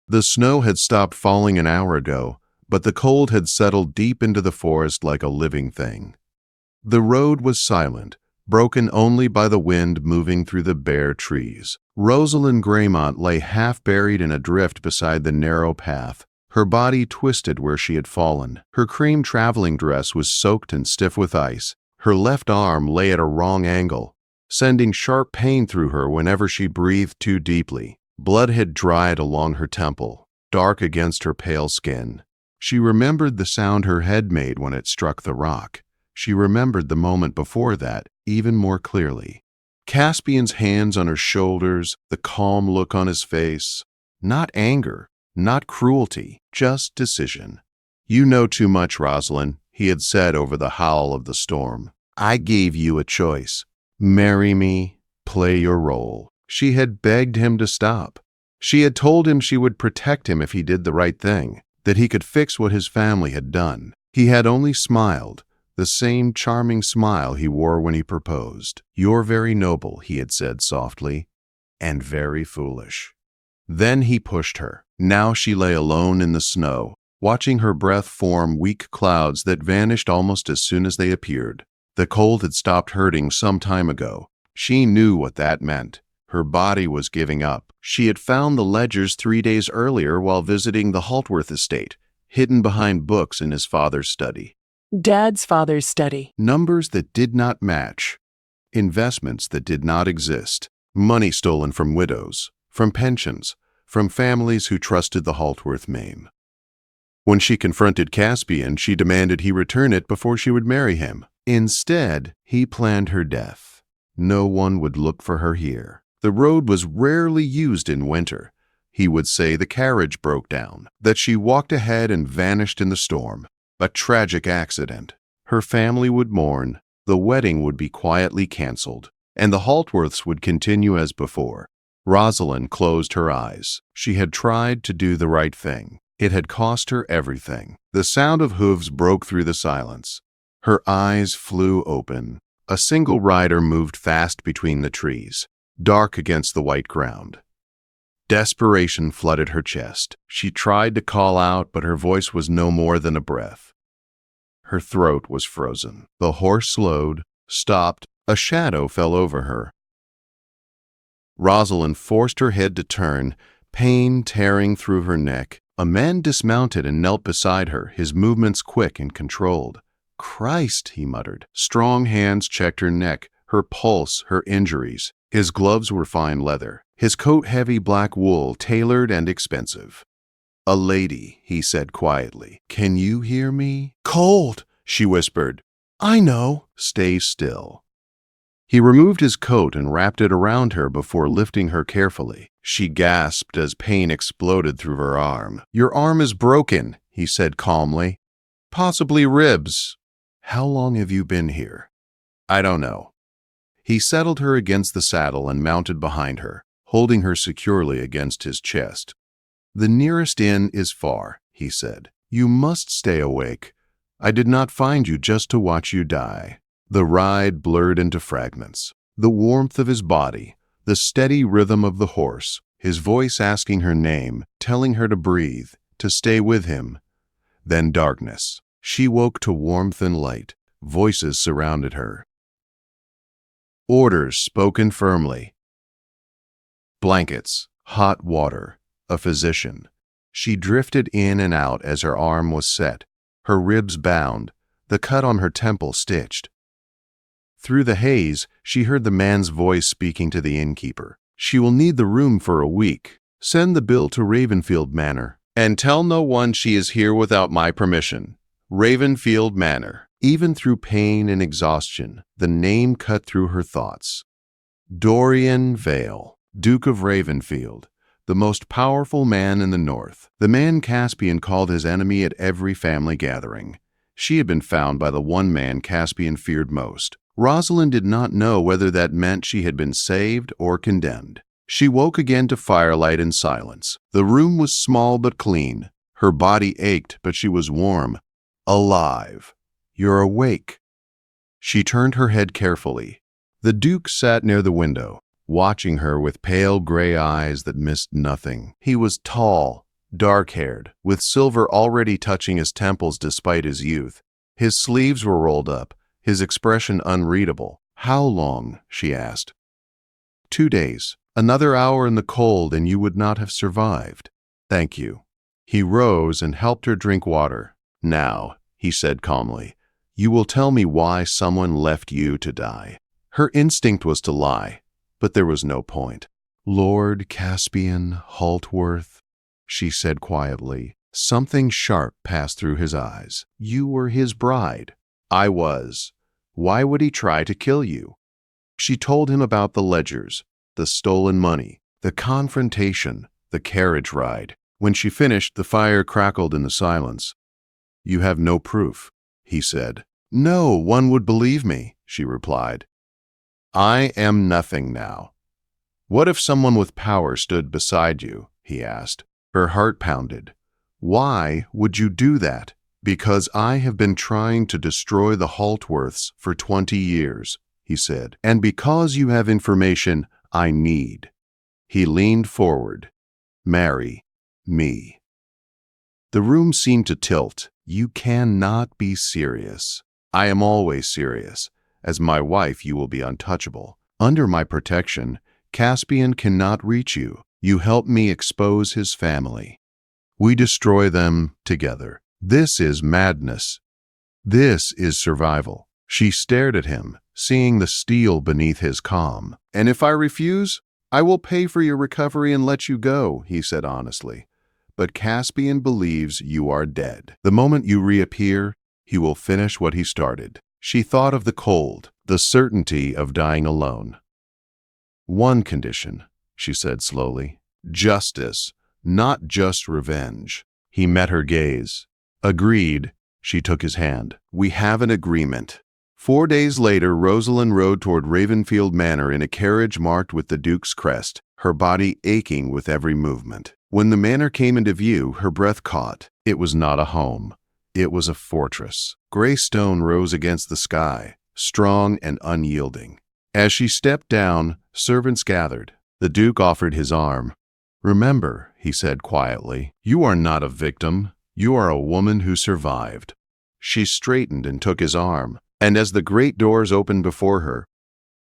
The snow had stopped falling an hour ago, but the cold had settled deep into the forest like a living thing. The road was silent, broken only by the wind moving through the bare trees. Rosalind Graymont lay half buried in a drift beside the narrow path, her body twisted where she had fallen. Her cream traveling dress was soaked and stiff with ice. Her left arm lay at a wrong angle, sending sharp pain through her whenever she breathed too deeply. Blood had dried along her temple, dark against her pale skin. She remembered the sound her head made when it struck the rock. She remembered the moment before that even more clearly. Caspian's hands on her shoulders, the calm look on his face. Not anger, not cruelty, just decision. "You know too much, Rosalind," he had said over the howl of the storm. "I gave you a choice. Marry me, play your role." She had begged him to stop. She had told him she would protect him if he did the right thing, that he could fix what his family had done. He had only smiled, the same charming smile he wore when he proposed. "You're very noble," he had said softly, "and very foolish." Then he pushed her. Now she lay alone in the snow, watching her breath form weak clouds that vanished almost as soon as they appeared. The cold had stopped hurting some time ago. She knew what that meant. Her body was giving up. She had found the ledgers 3 days earlier while visiting the Haltworth estate, hidden behind books in his father's study. Dad's father's study. Numbers that did not match. Investments that did not exist. Money stolen from widows, from pensions, from families who trusted the Haltworth name. When she confronted Caspian, she demanded he return it before she would marry him. Instead, he planned her death. No one would look for her here. The road was rarely used in winter. He would say the carriage broke down, that she walked ahead and vanished in the storm. A tragic accident. Her family would mourn, the wedding would be quietly canceled, and the Haltworths would continue as before. Rosalind closed her eyes. She had tried to do the right thing. It had cost her everything. The sound of hooves broke through the silence. Her eyes flew open. A single rider moved fast between the trees, dark against the white ground. Desperation flooded her chest. She tried to call out, but her voice was no more than a breath. Her throat was frozen. The horse slowed, stopped. A shadow fell over her. Rosalind forced her head to turn, pain tearing through her neck. A man dismounted and knelt beside her, his movements quick and controlled. "Christ," he muttered. Strong hands checked her neck, her pulse, her injuries. His gloves were fine leather, his coat heavy black wool, tailored and expensive. "A lady," he said quietly. "Can you hear me?" "Cold," she whispered. "I know." "Stay still." He removed his coat and wrapped it around her before lifting her carefully. She gasped as pain exploded through her arm. "Your arm is broken," he said calmly. "Possibly ribs." "How long have you been here?" "I don't know." He settled her against the saddle and mounted behind her, holding her securely against his chest. "The nearest inn is far," he said. "You must stay awake. I did not find you just to watch you die." The ride blurred into fragments. The warmth of his body, the steady rhythm of the horse, his voice asking her name, telling her to breathe, to stay with him. Then darkness. She woke to warmth and light. Voices surrounded her. Orders spoken firmly. Blankets, hot water, a physician. She drifted in and out as her arm was set, her ribs bound, the cut on her temple stitched. Through the haze, she heard the man's voice speaking to the innkeeper. "She will need the room for a week. Send the bill to Ravenfield Manor, and tell no one she is here without my permission. Ravenfield Manor." Even through pain and exhaustion, the name cut through her thoughts. Dorian Vale, Duke of Ravenfield, the most powerful man in the north, the man Caspian called his enemy at every family gathering. She had been found by the one man Caspian feared most. Rosalind did not know whether that meant she had been saved or condemned. She woke again to firelight and silence. The room was small but clean. Her body ached, but she was warm. Alive. "You're awake." She turned her head carefully. The Duke sat near the window, watching her with pale gray eyes that missed nothing. He was tall, dark-haired, with silver already touching his temples despite his youth. His sleeves were rolled up, his expression unreadable. "How long?" she asked. 2 days. Another hour in the cold and you would not have survived. Thank you. He rose and helped her drink water. "Now," he said calmly, "you will tell me why someone left you to die." Her instinct was to lie, but there was no point. "Lord Caspian Haltworth," she said quietly. Something sharp passed through his eyes. "You were his bride." "I was. Why would he try to kill you?" She told him about the ledgers, the stolen money, the confrontation, the carriage ride. When she finished, the fire crackled in the silence. "You have no proof," he said. "No one would believe me," she replied. "I am nothing now." "What if someone with power stood beside you?" he asked. Her heart pounded. "Why would you do that?" "Because I have been trying to destroy the Haltworths for 20 years, he said. "And because you have information I need." He leaned forward. "Marry me." The room seemed to tilt. "You cannot be serious." "I am always serious. As my wife, you will be untouchable. Under my protection, Caspian cannot reach you. You help me expose his family. We destroy them together. This is madness. This is survival." She stared at him, seeing the steel beneath his calm. "And if I refuse, I will pay for your recovery and let you go," he said honestly. "But Caspian believes you are dead. The moment you reappear, he will finish what he started." She thought of the cold, the certainty of dying alone. "One condition," she said slowly. "Justice, not just revenge." He met her gaze. "Agreed." She took his hand. "We have an agreement." 4 days later, Rosalind rode toward Ravenfield Manor in a carriage marked with the Duke's crest, her body aching with every movement. When the manor came into view, her breath caught. It was not a home. It was a fortress. Gray stone rose against the sky, strong and unyielding. As she stepped down, servants gathered. The Duke offered his arm. "Remember," he said quietly, "you are not a victim. You are a woman who survived." She straightened and took his arm, and as the great doors opened before her,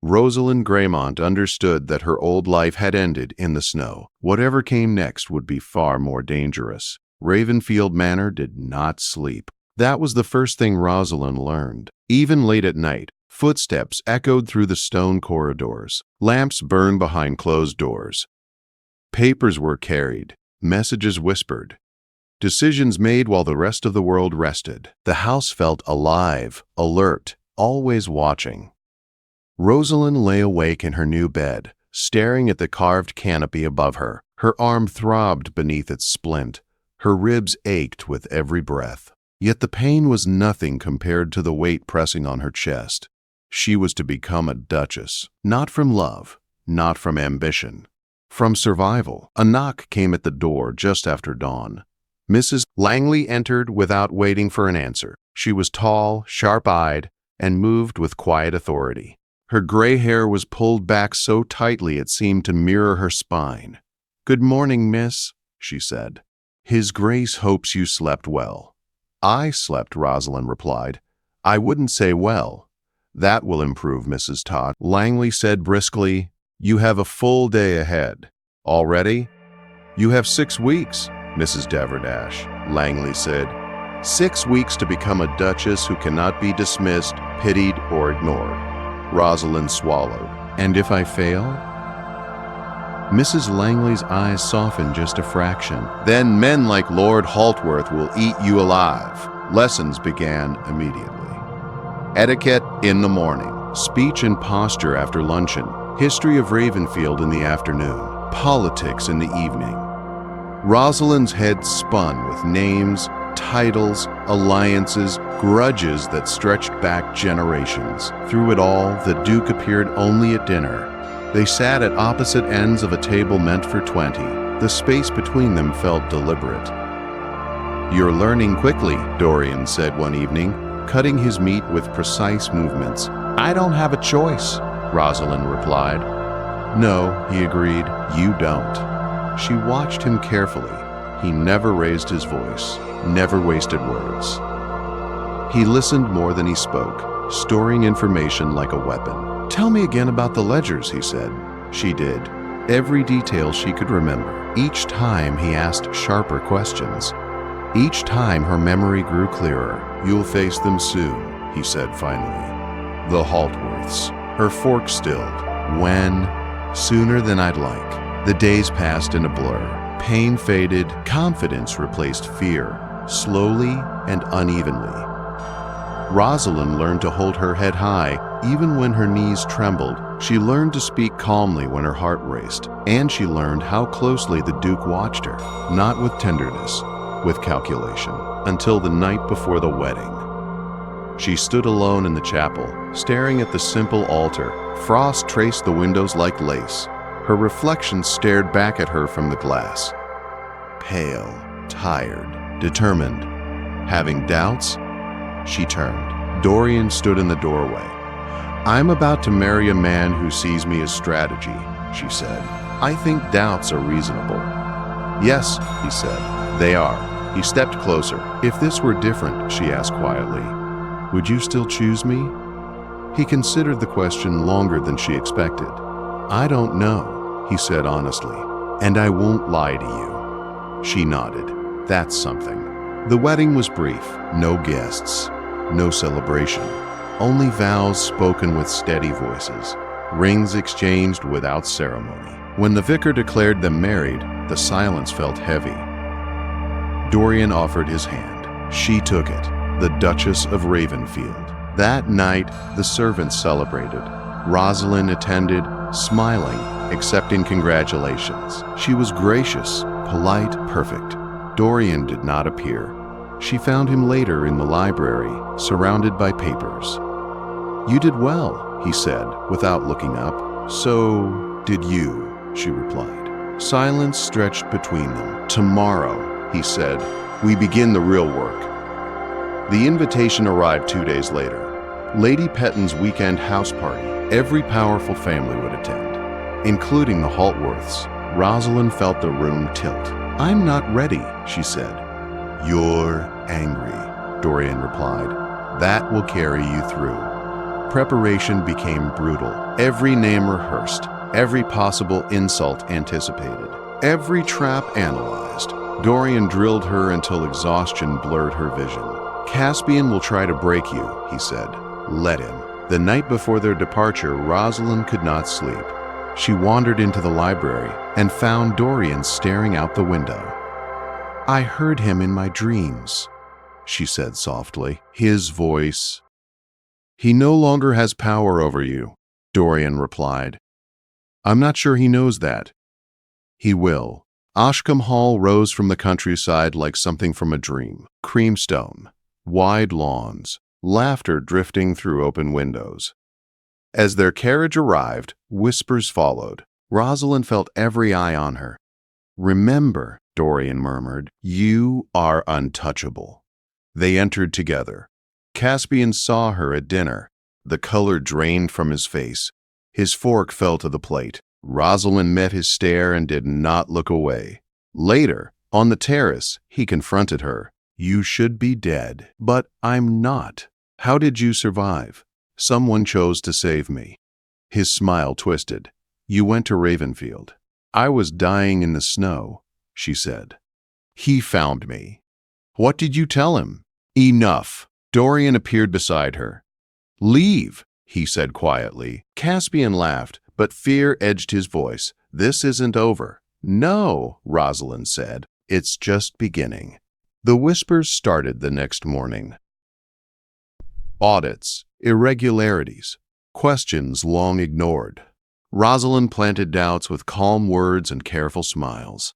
Rosalind Graymont understood that her old life had ended in the snow. Whatever came next would be far more dangerous. Ravenfield Manor did not sleep. That was the first thing Rosalind learned. Even late at night, footsteps echoed through the stone corridors. Lamps burned behind closed doors. Papers were carried, messages whispered. Decisions made while the rest of the world rested. The house felt alive, alert, always watching. Rosalind lay awake in her new bed, staring at the carved canopy above her. Her arm throbbed beneath its splint. Her ribs ached with every breath. Yet the pain was nothing compared to the weight pressing on her chest. She was to become a duchess, not from love, not from ambition, from survival. A knock came at the door just after dawn. Mrs. Langley entered without waiting for an answer. She was tall, sharp-eyed, and moved with quiet authority. Her gray hair was pulled back so tightly it seemed to mirror her spine. "Good morning, miss," she said. "His Grace hopes you slept well." "I slept," Rosalind replied. "I wouldn't say well." "That will improve, Mrs. Todd," Langley said briskly. "You have a full day ahead." "Already?" "You have 6 weeks, Mrs. Deverdash," Langley said. 6 weeks to become a duchess who cannot be dismissed, pitied, or ignored. Rosalind swallowed. "And if I fail?" Mrs. Langley's eyes softened just a fraction. "Then men like Lord Haltworth will eat you alive." Lessons began immediately. Etiquette in the morning, speech and posture after luncheon, history of Ravenfield in the afternoon, politics in the evening. Rosalind's head spun with names, titles, alliances, grudges that stretched back generations. Through it all, the Duke appeared only at dinner. They sat at opposite ends of a table meant for 20. The space between them felt deliberate. "You're learning quickly," Dorian said one evening, cutting his meat with precise movements. "I don't have a choice," Rosalind replied. "No," he agreed, "you don't." She watched him carefully. He never raised his voice, never wasted words. He listened more than he spoke, storing information like a weapon. "Tell me again about the ledgers," he said. She did. Every detail she could remember. Each time he asked sharper questions. Each time her memory grew clearer. "You'll face them soon," he said finally. "The Haltworths." Her fork stilled. "When?" "Sooner than I'd like." The days passed in a blur. Pain faded, confidence replaced fear, slowly and unevenly. Rosalind learned to hold her head high, even when her knees trembled. She learned to speak calmly when her heart raced, and she learned how closely the Duke watched her, not with tenderness, with calculation, until the night before the wedding. She stood alone in the chapel, staring at the simple altar. Frost traced the windows like lace. Her reflection stared back at her from the glass. Pale, tired, determined. Having doubts, she turned. Dorian stood in the doorway. "I'm about to marry a man who sees me as strategy," she said. "I think doubts are reasonable." "Yes," he said, "they are." He stepped closer. "If this were different," she asked quietly, "would you still choose me?" He considered the question longer than she expected. "I don't know," he said honestly, "and I won't lie to you." She nodded. "That's something." The wedding was brief. No guests, no celebration. Only vows spoken with steady voices. Rings exchanged without ceremony. When the vicar declared them married, the silence felt heavy. Dorian offered his hand. She took it. The Duchess of Ravenfield. That night, the servants celebrated. Rosalind attended, smiling, accepting congratulations. She was gracious, polite, perfect. Dorian did not appear. She found him later in the library, surrounded by papers. "You did well," he said, without looking up. "So did you," she replied. Silence stretched between them. "Tomorrow," he said, "we begin the real work." The invitation arrived 2 days later. Lady Petton's weekend house party. Every powerful family would attend, including the Haltworths. Rosalind felt the room tilt. "I'm not ready," she said. "You're angry," Dorian replied. "That will carry you through." Preparation became brutal. Every name rehearsed, every possible insult anticipated, every trap analyzed. Dorian drilled her until exhaustion blurred her vision. "Caspian will try to break you," he said. "Let him." The night before their departure, Rosalind could not sleep. She wandered into the library and found Dorian staring out the window. "I heard him in my dreams," she said softly. His voice. "He no longer has power over you," Dorian replied. "I'm not sure he knows that." "He will." Ashcombe Hall rose from the countryside like something from a dream. Creamstone, wide lawns, laughter drifting through open windows. As their carriage arrived, whispers followed. Rosalind felt every eye on her. "Remember," Dorian murmured, "you are untouchable." They entered together. Caspian saw her at dinner. The color drained from his face. His fork fell to the plate. Rosalind met his stare and did not look away. Later, on the terrace, he confronted her. "You should be dead, but I'm not. How did you survive?" "Someone chose to save me." His smile twisted. "You went to Ravenfield." "I was dying in the snow," she said. "He found me." "What did you tell him?" "Enough." Dorian appeared beside her. "Leave," he said quietly. Caspian laughed, but fear edged his voice. "This isn't over." "No," Rosalind said. "It's just beginning." The whispers started the next morning. Audits, irregularities, questions long ignored. Rosalind planted doubts with calm words and careful smiles.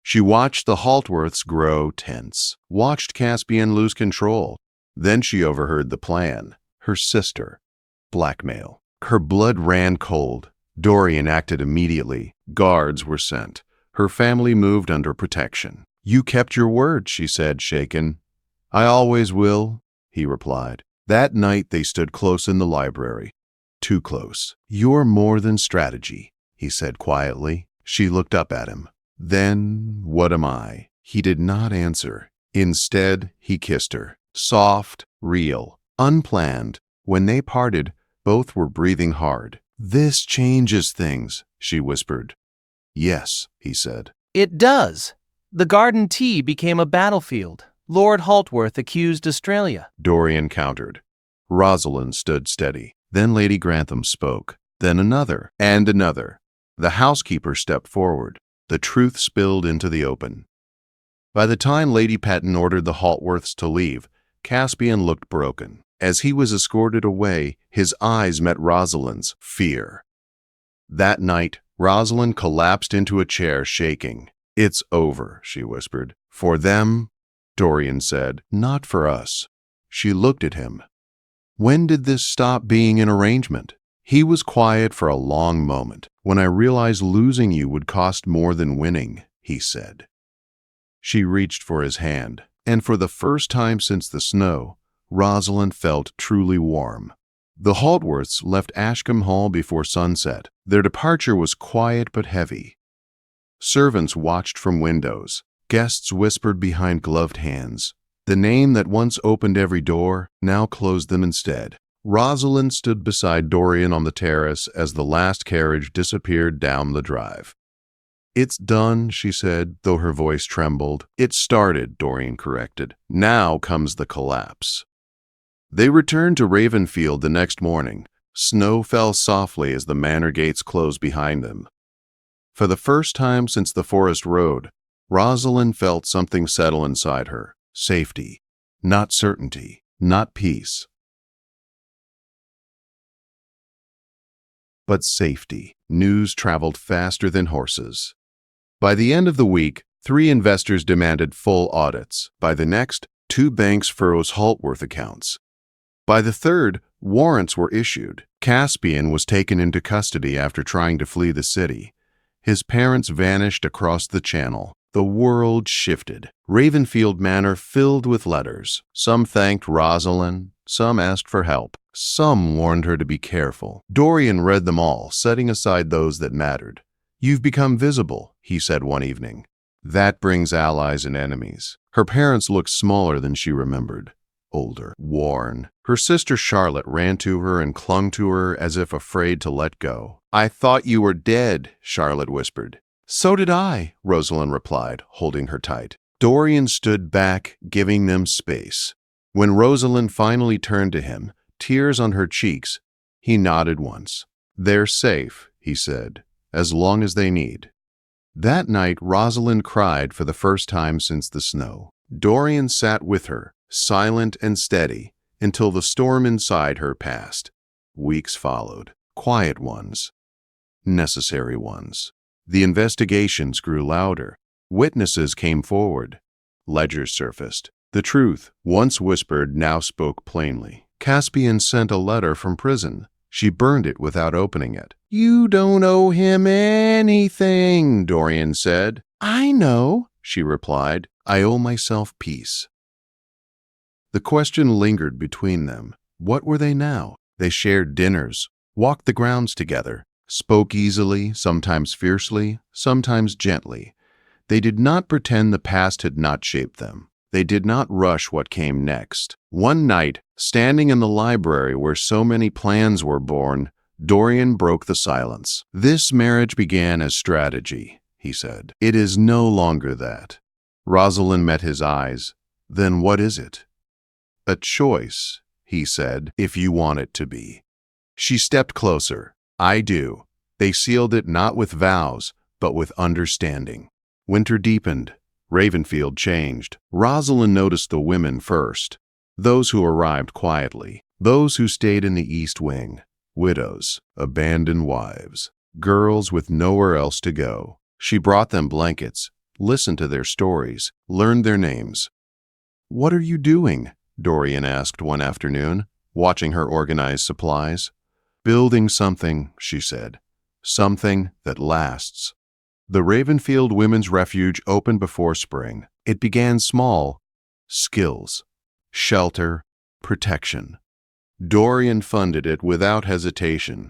She watched the Haltworths grow tense, watched Caspian lose control. Then she overheard the plan. Her sister. Blackmail. Her blood ran cold. Dorian acted immediately. Guards were sent. Her family moved under protection. "You kept your word," she said, shaken. "I always will," he replied. That night they stood close in the library. Too close. "You're more than strategy," he said quietly. She looked up at him. "Then what am I?" He did not answer. Instead, he kissed her. Soft, real, unplanned. When they parted, both were breathing hard. "This changes things," she whispered. "Yes," he said. "It does. The garden tea became a battlefield. Lord Haltworth accused Australia." Dorian countered. Rosalind stood steady. Then Lady Grantham spoke. Then another, and another. The housekeeper stepped forward. The truth spilled into the open. By the time Lady Patten ordered the Haltworths to leave, Caspian looked broken. As he was escorted away, his eyes met Rosalind's. Fear. That night, Rosalind collapsed into a chair, shaking. "It's over," she whispered. "For them," Dorian said. "Not for us." She looked at him. "When did this stop being an arrangement?" He was quiet for a long moment. "When I realized losing you would cost more than winning," he said. She reached for his hand, and for the first time since the snow, Rosalind felt truly warm. The Haltworths left Ashcombe Hall before sunset. Their departure was quiet but heavy. Servants watched from windows. Guests whispered behind gloved hands. The name that once opened every door now closed them instead. Rosalind stood beside Dorian on the terrace as the last carriage disappeared down the drive. "It's done," she said, though her voice trembled. "It started," Dorian corrected. "Now comes the collapse." They returned to Ravenfield the next morning. Snow fell softly as the manor gates closed behind them. For the first time since the forest road, Rosalind felt something settle inside her. Safety. Not certainty. Not peace. But safety. News traveled faster than horses. By the end of the week, 3 investors demanded full audits. By the next, 2 banks froze Haltworth accounts. By the third, warrants were issued. Caspian was taken into custody after trying to flee the city. His parents vanished across the channel. The world shifted. Ravenfield Manor filled with letters. Some thanked Rosalind, some asked for help, some warned her to be careful. Dorian read them all, setting aside those that mattered. "You've become visible," he said one evening. "That brings allies and enemies." Her parents looked smaller than she remembered. Older, worn. Her sister Charlotte ran to her and clung to her as if afraid to let go. "I thought you were dead," Charlotte whispered. "So did I," Rosalind replied, holding her tight. Dorian stood back, giving them space. When Rosalind finally turned to him, tears on her cheeks, he nodded once. "They're safe," he said, "as long as they need." That night, Rosalind cried for the first time since the snow. Dorian sat with her, silent and steady, until the storm inside her passed. Weeks followed. Quiet ones. Necessary ones. The investigations grew louder. Witnesses came forward. Ledgers surfaced. The truth, once whispered, now spoke plainly. Caspian sent a letter from prison. She burned it without opening it. "You don't owe him anything," Dorian said. "I know," she replied. "I owe myself peace." The question lingered between them. What were they now? They shared dinners, walked the grounds together, spoke easily, sometimes fiercely, sometimes gently. They did not pretend the past had not shaped them. They did not rush what came next. One night, standing in the library where so many plans were born, Dorian broke the silence. "This marriage began as strategy," he said. "It is no longer that." Rosalind met his eyes. "Then what is it?" "A choice," he said, "if you want it to be." She stepped closer. "I do." They sealed it not with vows, but with understanding. Winter deepened. Ravenfield changed. Rosalind noticed the women first. Those who arrived quietly. Those who stayed in the East Wing. Widows, abandoned wives, girls with nowhere else to go. She brought them blankets, listened to their stories, learned their names. "What are you doing?" Dorian asked one afternoon, watching her organize supplies. "Building something," she said. "Something that lasts." The Ravenfield Women's Refuge opened before spring. It began small. Skills, shelter, protection. Dorian funded it without hesitation.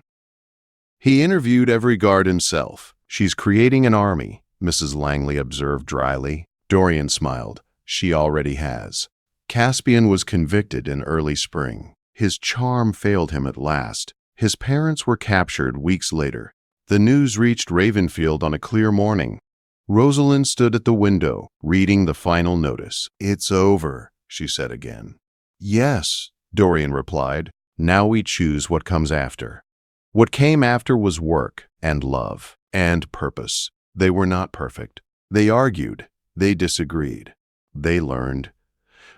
He interviewed every guard himself. "She's creating an army," Mrs. Langley observed dryly. Dorian smiled. She already has. Caspian was convicted in early spring. His charm failed him at last. His parents were captured weeks later. The news reached Ravenfield on a clear morning. Rosalind stood at the window, reading the final notice. "It's over," she said again. "Yes," Dorian replied. "Now we choose what comes after." What came after was work and love and purpose. They were not perfect. They argued. They disagreed. They learned.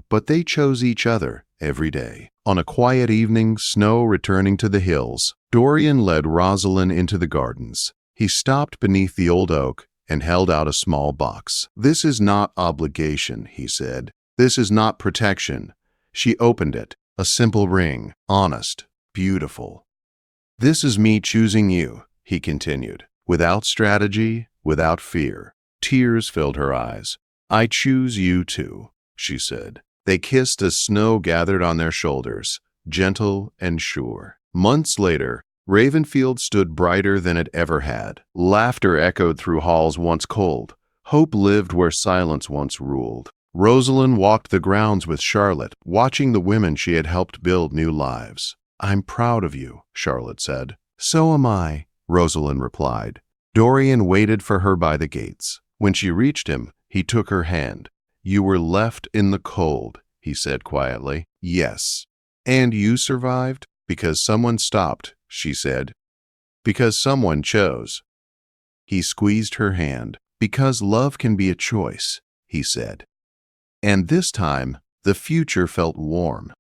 But they chose each other every day. On a quiet evening, snow returning to the hills, Dorian led Rosalind into the gardens. He stopped beneath the old oak and held out a small box. "This is not obligation," he said. "This is not protection." She opened it. A simple ring, honest, beautiful. "This is me choosing you," he continued, without strategy, without fear. Tears filled her eyes. "I choose you too," she said. They kissed as snow gathered on their shoulders, gentle and sure. Months later, Ravenfield stood brighter than it ever had. Laughter echoed through halls once cold. Hope lived where silence once ruled. Rosalind walked the grounds with Charlotte, watching the women she had helped build new lives. "I'm proud of you," Charlotte said. "So am I," Rosalind replied. Dorian waited for her by the gates. When she reached him, he took her hand. "You were left in the cold," he said quietly. "Yes." "And you survived?" "Because someone stopped," she said. "Because someone chose." He squeezed her hand. "Because love can be a choice," he said. And this time, the future felt warm.